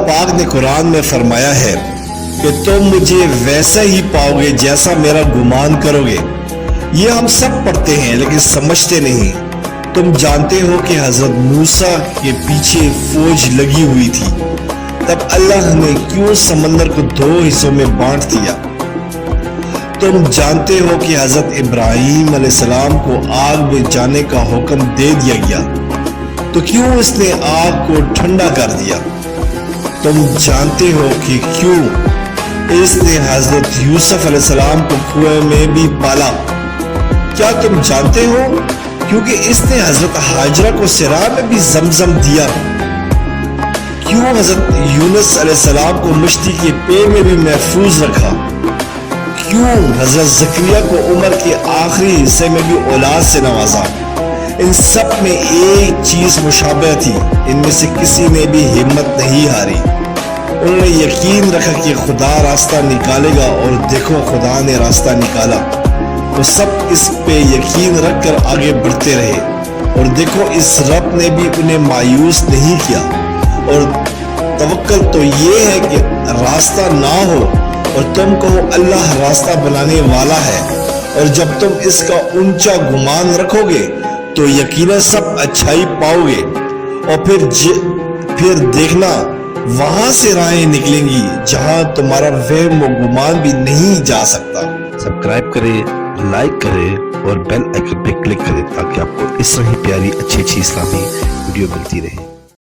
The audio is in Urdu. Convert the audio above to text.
پاک نے قرآن میں فرمایا ہے کہ تم مجھے ویسا ہی پاؤ گے جیسا میرا گمان کرو گے۔ یہ ہم سب پڑھتے ہیں لیکن سمجھتے نہیں۔ تم جانتے ہو کہ حضرت موسیٰ کے پیچھے فوج لگی ہوئی تھی، تب اللہ نے کیوں سمندر کو 2 حصوں میں بانٹ دیا؟ تم جانتے ہو کہ حضرت ابراہیم علیہ السلام کو آگ میں جانے کا حکم دے دیا گیا، تو کیوں اس نے آگ کو ٹھنڈا کر دیا؟ تم جانتے ہو کہ کیوں اس نے حضرت یوسف علیہ السلام کو کنویں میں بھی پالا؟ کیا تم جانتے ہو کیونکہ اس نے حضرت حاجرہ کو صحرا میں بھی زمزم دیا؟ کیوں حضرت یونس علیہ السلام کو مشتی کے پیٹ میں بھی محفوظ رکھا؟ کیوں حضرت زکریا کو عمر کے آخری حصے میں بھی اولاد سے نوازا؟ ان سب میں ایک چیز مشابہ تھی، ان میں سے کسی نے بھی ہمت نہیں ہاری۔ انہوں نے یقین رکھا کہ خدا راستہ نکالے گا، اور دیکھو خدا نے راستہ نکالا۔ وہ سب اس پہ یقین رکھ کر آگے بڑھتے رہے، اور دیکھو اس رب نے بھی انہیں مایوس نہیں کیا۔ اور توکل تو یہ ہے کہ راستہ نہ ہو اور تم کہو اللہ راستہ بنانے والا ہے، اور جب تم اس کا اونچا گمان رکھو گے تو یقیناً سب اچھائی پاؤ گے، اور پھر دیکھنا وہاں سے راہیں نکلیں گی جہاں تمہارا وہم و گمان بھی نہیں جا سکتا۔ سبسکرائب کریں، لائک کریں اور بیل آئیکن پہ کلک کریں تاکہ آپ کو اس طرح ہی پیاری اچھی اسلامی ویڈیو ملتی رہے۔